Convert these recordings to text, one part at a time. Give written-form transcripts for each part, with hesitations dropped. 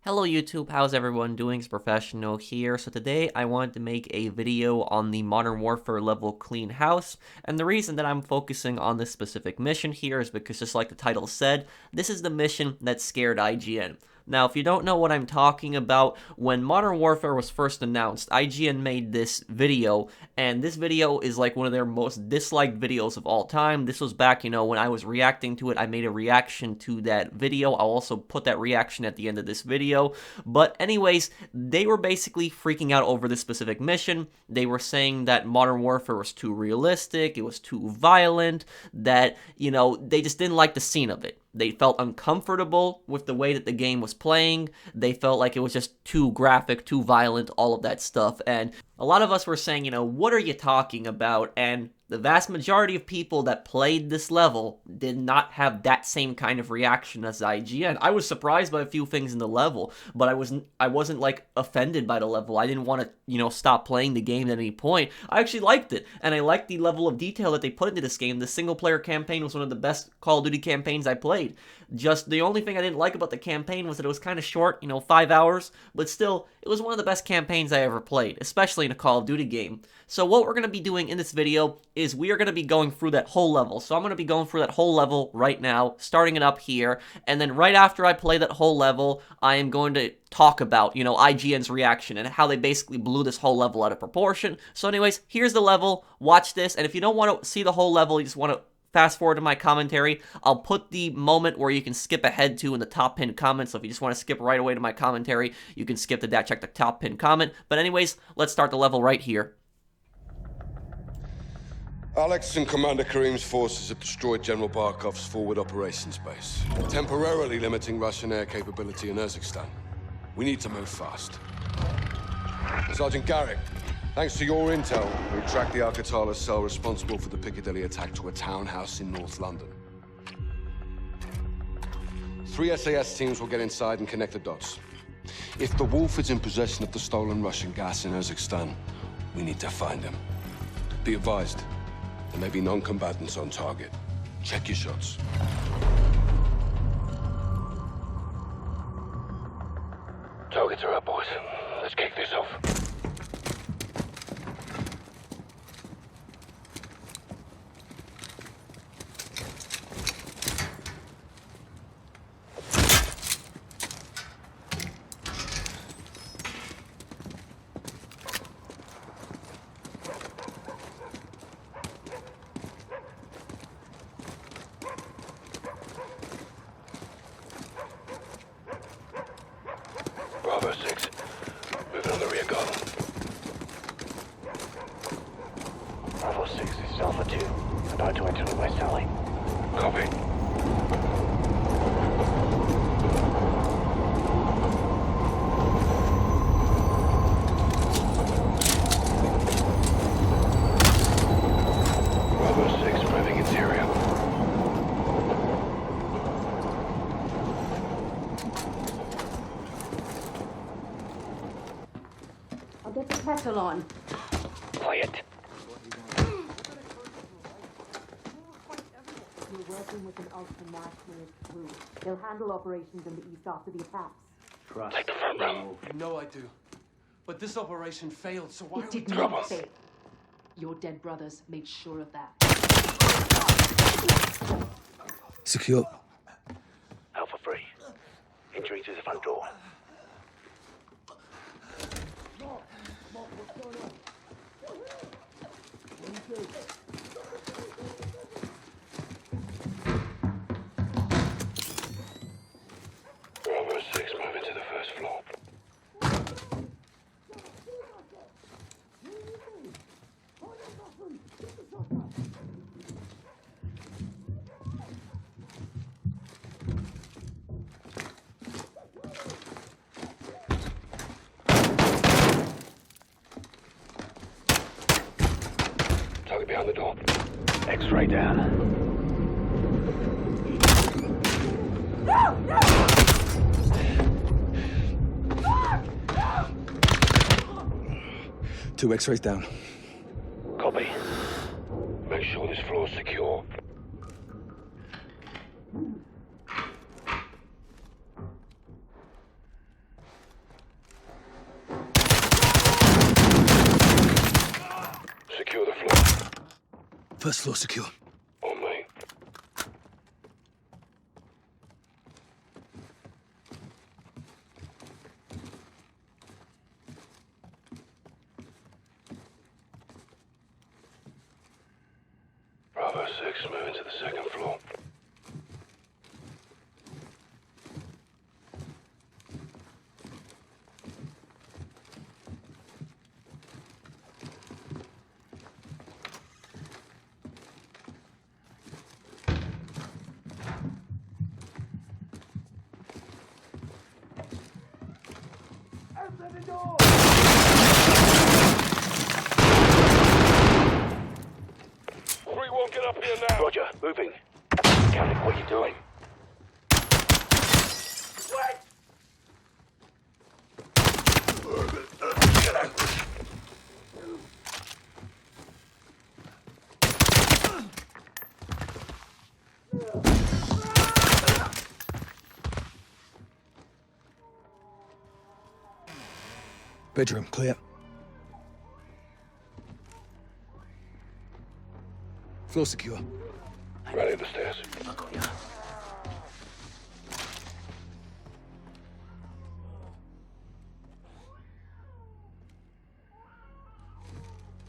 Hello YouTube, how's everyone doing? It's Professional here. So today I wanted to make a video on the Modern Warfare level Clean House, and the reason that I'm focusing on this specific mission here is because, just like the title said, this is the mission that scared IGN. Now, if you don't know what I'm talking about, when Modern Warfare was first announced, IGN made this video, and this video is like one of their most disliked videos of all time. This was back, when I was reacting to it. I made a reaction to that video. I'll also put that reaction at the end of this video. But anyways, they were basically freaking out over this specific mission. They were saying that Modern Warfare was too realistic, it was too violent, that, they just didn't like the scene of it. They felt uncomfortable with the way that the game was playing. They felt like it was just too graphic, too violent, all of that stuff. And a lot of us were saying, what are you talking about? And the vast majority of people that played this level did not have that same kind of reaction as IGN. I was surprised by a few things in the level, but I wasn't like offended by the level. I didn't want to, stop playing the game at any point. I actually liked it, and I liked the level of detail that they put into this game. The single-player campaign was one of the best Call of Duty campaigns I played. Just the only thing I didn't like about the campaign was that it was kind of short, 5 hours, but still, it was one of the best campaigns I ever played, especially in a Call of Duty game. So what we're going to be doing in this video is we are going to be going through that whole level. So I'm going to be going through that whole level right now, starting it up here, and then right after I play that whole level, I am going to talk about, IGN's reaction and how they basically blew this whole level out of proportion. So anyways, here's the level, watch this, and if you don't want to see the whole level, you just want to fast forward to my commentary, I'll put the moment where you can skip ahead to in the top pinned comment. So if you just want to skip right away to my commentary, you can skip to that, check the top pinned comment. But anyways, let's start the level right here. Alex and Commander Karim's forces have destroyed General Barkov's forward operations base, temporarily limiting Russian air capability in Urzikstan. We need to move fast. Sergeant Garrick, thanks to your intel, we tracked the Al-Qatala cell responsible for the Piccadilly attack to a townhouse in North London. 3 SAS teams will get inside and connect the dots. If the Wolf is in possession of the stolen Russian gas in Urzikstan, we need to find him. Be advised, there may be non-combatants on target. Check your shots. Targets are up, boys. Let's kick this off. Bravo 6, moving on the rear guard. Bravo 6, this is Alpha 2, about to enter the West Alley. Copy. Bravo 6, moving interior. I'll get the kettle on. Quiet. We're working with an ultra-nationalist group. They'll handle operations in the east after the attacks. Trust. Take the front row. You know I do. But this operation failed, so why It are we did doing not this? fail. Your dead brothers made sure of that. Secure. Alpha 3, entering through the front door. Bravo 6, moving to the first floor. Target behind the door. X-ray down. Two X-rays down. Copy. Make sure this floor's secure. First floor secure. On me. Bravo 6, moving to the second floor. Get up here now. Roger, moving. Mechanic, what are you doing? Wait! Bedroom clear. Floor secure. Ready the stairs.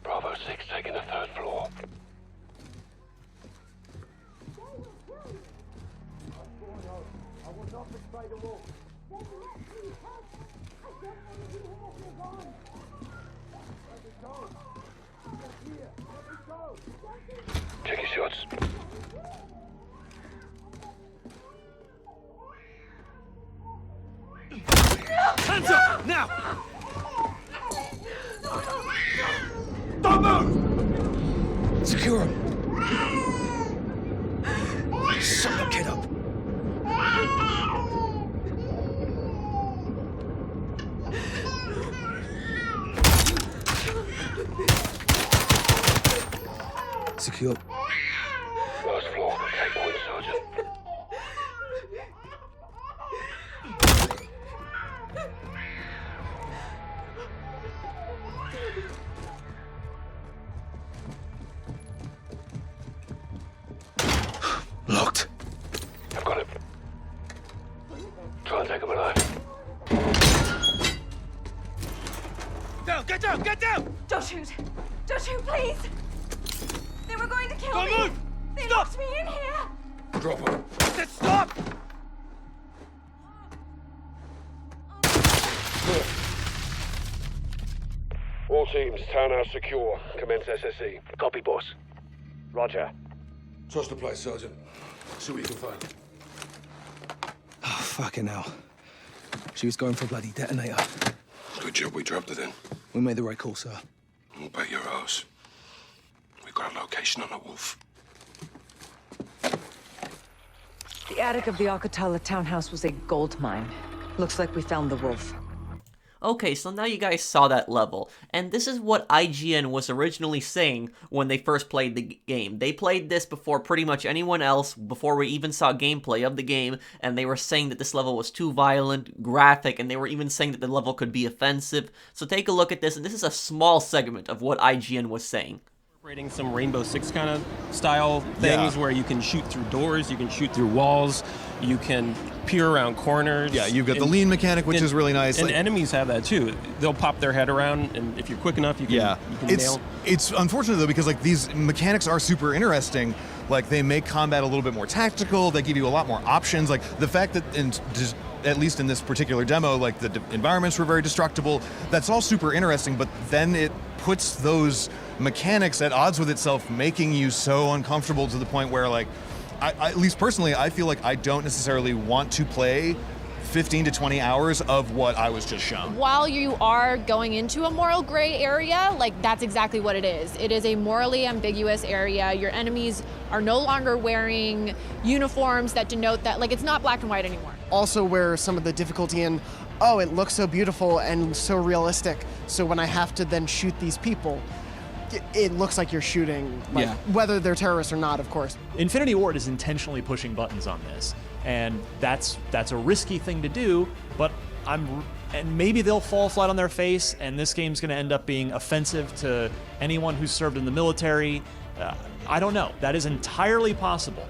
Bravo 6 taking the third floor. I will not betray the wolf. Then let me help. I don't want to be awful gone. Let me go. Get here. Let me go. Take your shots. Hands up! Now! Don't move! Secure him! Shut the kid up! Secure. Last floor, take point, Sergeant. Locked. I've got him. Try and take him alive. Down! Get down! Get down! Don't shoot. Don't shoot, please. They were going to kill Don't me. move! They Stop! locked me in here. Drop him. Let's stop! All teams, townhouse secure. Commence SSE. Copy, boss. Roger. Trust the place, Sergeant. See what you can find. Oh, fucking hell. She was going for a bloody detonator. Good job we dropped it in. We made the right call, sir. We'll bet your ass. We got a location on the wolf. The attic of the Akatala townhouse was a gold mine. Looks like we found the wolf. Okay, so now you guys saw that level, and this is what IGN was originally saying when they first played the game. They played this before pretty much anyone else, before we even saw gameplay of the game, and they were saying that this level was too violent, graphic, and they were even saying that the level could be offensive. So take a look at this, and this is a small segment of what IGN was saying. Incorporating some Rainbow Six kind of style things where you can shoot through doors, you can shoot through walls, you can peer around corners. Yeah, you've got the lean mechanic, which is really nice. And like, enemies have that too. They'll pop their head around, and if you're quick enough, you can, you can nail. It's unfortunate though, because like these mechanics are super interesting. Like they make combat a little bit more tactical. They give you a lot more options. Like the fact that at least in this particular demo, like the environments were very destructible. That's all super interesting. But then it puts those mechanics at odds with itself, making you so uncomfortable to the point where, like, I at least personally, I feel like I don't necessarily want to play 15 to 20 hours of what I was just shown. While you are going into a moral gray area, like that's exactly what it is. It is a morally ambiguous area. Your enemies are no longer wearing uniforms that denote that, like, it's not black and white anymore. Also where some of the difficulty in, oh, it looks so beautiful and so realistic, so when I have to then shoot these people, it looks like you're shooting, like, whether they're terrorists or not, of course. Infinity Ward is intentionally pushing buttons on this, and that's a risky thing to do, but and maybe they'll fall flat on their face, and this game's going to end up being offensive to anyone who's served in the military, I don't know. That is entirely possible.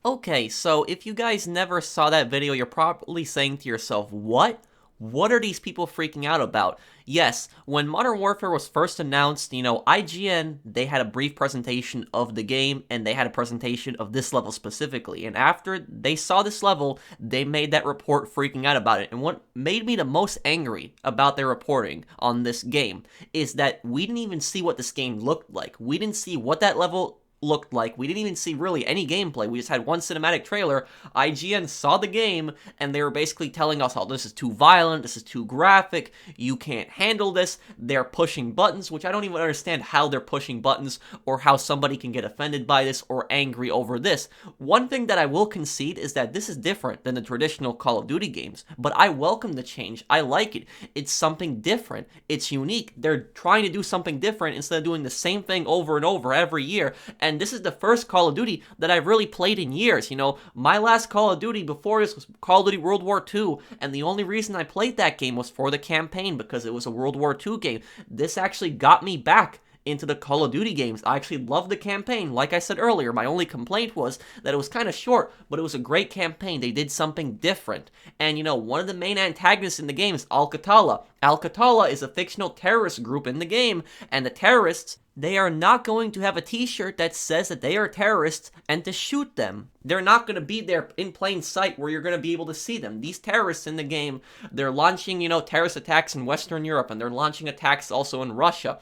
Okay, so if you guys never saw that video, you're probably saying to yourself, what? What are these people freaking out about? Yes, when Modern Warfare was first announced, IGN, they had a brief presentation of the game, and they had a presentation of this level specifically. And after they saw this level, they made that report freaking out about it. And what made me the most angry about their reporting on this game is that we didn't even see what this game looked like. We didn't see what that level looked like. We didn't even see really any gameplay. We just had one cinematic trailer. IGN saw the game, and they were basically telling us, oh, this is too violent, this is too graphic, you can't handle this. They're pushing buttons, which I don't even understand how they're pushing buttons, or how somebody can get offended by this, or angry over this. One thing that I will concede is that this is different than the traditional Call of Duty games, but I welcome the change. I like it. It's something different. It's unique. They're trying to do something different instead of doing the same thing over and over every year, and this is the first Call of Duty that I've really played in years. My last Call of Duty before this was Call of Duty World War II, and the only reason I played that game was for the campaign, because it was a World War II game. This actually got me back into the Call of Duty games. I actually loved the campaign. Like I said earlier, my only complaint was that it was kind of short, but it was a great campaign. They did something different. And one of the main antagonists in the game is Al-Qatala. Al-Qatala is a fictional terrorist group in the game, and the terrorists, they are not going to have a t-shirt that says that they are terrorists and to shoot them. They're not going to be there in plain sight where you're going to be able to see them. These terrorists in the game, they're launching, terrorist attacks in Western Europe, and they're launching attacks also in Russia.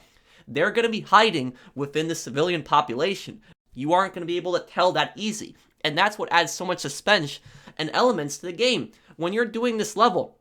They're going to be hiding within the civilian population. You aren't going to be able to tell that easy. And that's what adds so much suspense and elements to the game. When you're doing this level,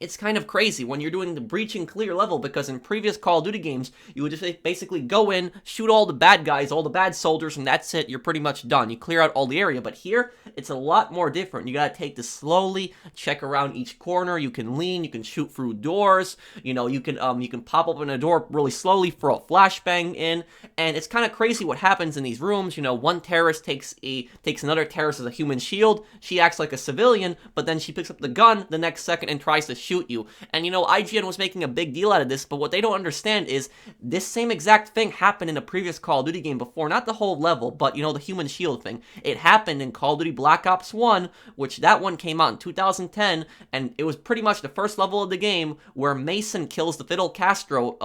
it's kind of crazy when you're doing the breach and clear level, because in previous Call of Duty games, you would just basically go in, shoot all the bad guys, all the bad soldiers, and that's it. You're pretty much done. You clear out all the area. But here, it's a lot more different. You gotta take this slowly, check around each corner. You can lean, you can shoot through doors. You can pop open a door really slowly for a flashbang in, and it's kind of crazy what happens in these rooms. One terrorist takes another terrorist as a human shield. She acts like a civilian, but then she picks up the gun the next second and tries to shoot you. And IGN was making a big deal out of this, but what they don't understand is this same exact thing happened in a previous Call of Duty game before. Not the whole level, but the human shield thing. It happened in Call of Duty Black Ops 1, which that one came out in 2010, and it was pretty much the first level of the game where Mason kills the Fidel Castro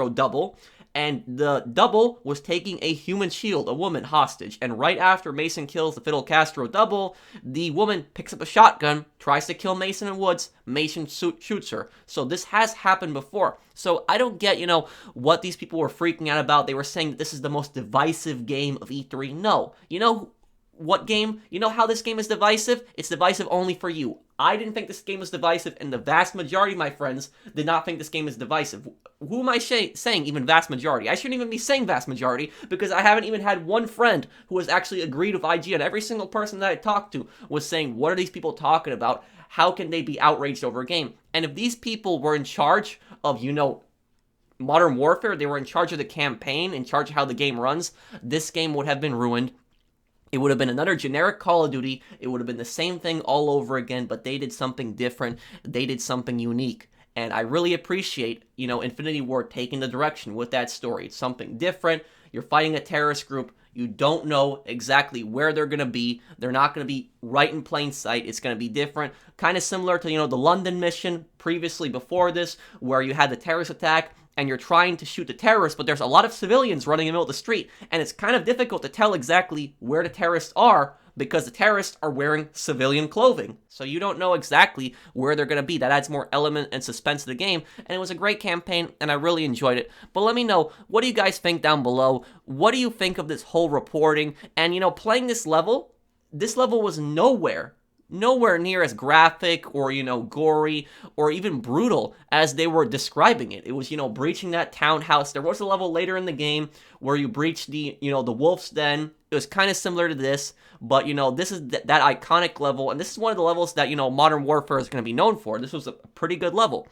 double. And the double was taking a human shield, a woman, hostage. And right after Mason kills the Fidel Castro double, the woman picks up a shotgun, tries to kill Mason in woods, Mason shoots her. So this has happened before. So I don't get, what these people were freaking out about. They were saying that this is the most divisive game of E3. No. What game? How this game is divisive? It's divisive only for you. I didn't think this game was divisive, and the vast majority of my friends did not think this game is divisive. Who am I saying even vast majority? I shouldn't even be saying vast majority, because I haven't even had one friend who has actually agreed with IGN. Every single person that I talked to was saying, what are these people talking about? How can they be outraged over a game? And if these people were in charge of, Modern Warfare, they were in charge of the campaign, in charge of how the game runs, this game would have been ruined. It would have been another generic Call of Duty. It would have been the same thing all over again, but they did something different. They did something unique. And I really appreciate, Infinity Ward taking the direction with that story. It's something different. You're fighting a terrorist group. You don't know exactly where they're going to be. They're not going to be right in plain sight. It's going to be different. Kind of similar to, the London mission previously before this, where you had the terrorist attack, and you're trying to shoot the terrorists, but there's a lot of civilians running in the middle of the street, and it's kind of difficult to tell exactly where the terrorists are, because the terrorists are wearing civilian clothing. So you don't know exactly where they're going to be. That adds more element and suspense to the game, and it was a great campaign, and I really enjoyed it. But let me know, what do you guys think down below? What do you think of this whole reporting? And, playing this level was nowhere near as graphic or, gory or even brutal as they were describing it. It was, breaching that townhouse. There was a level later in the game where you breached the Wolf's Den. It was kind of similar to this, but, this is that iconic level, and this is one of the levels that, Modern Warfare is going to be known for. This was a pretty good level.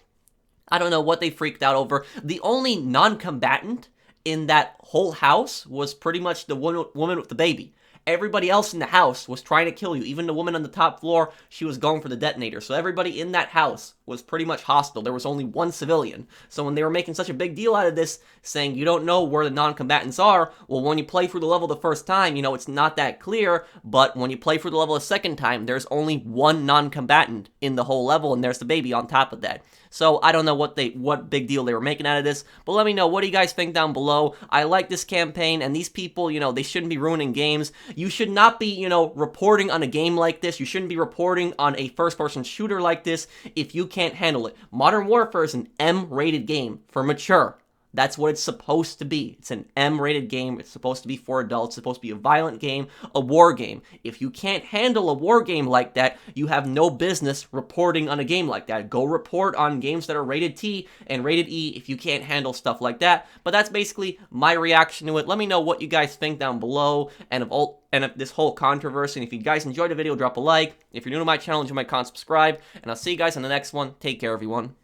I don't know what they freaked out over. The only non-combatant in that whole house was pretty much the woman with the baby. everybody else in the house was trying to kill you. Even the woman on the top floor, she was going for the detonator. So everybody in that house was pretty much hostile. There was only one civilian. So when they were making such a big deal out of this, saying you don't know where the non-combatants are, well, when you play through the level the first time, you know, it's not that clear, but when you play through the level a second time, there's only one non-combatant in the whole level, and there's the baby on top of that. So I don't know what big deal they were making out of this, but let me know, what do you guys think down below? I like this campaign, and these people, you know, they shouldn't be ruining games. You should not be, you know, reporting on a game like this. You shouldn't be reporting on a first-person shooter like this if you can't handle it. Modern Warfare is an M-rated game for mature. That's what it's supposed to be. It's an M-rated game. It's supposed to be for adults. It's supposed to be a violent game, a war game. If you can't handle a war game like that, you have no business reporting on a game like that. Go report on games that are rated T and rated E if you can't handle stuff like that. But that's basically my reaction to it. Let me know what you guys think down below and of this whole controversy. And if you guys enjoyed the video, drop a like. If you're new to my channel, enjoy my content, subscribe. And I'll see you guys in the next one. Take care, everyone.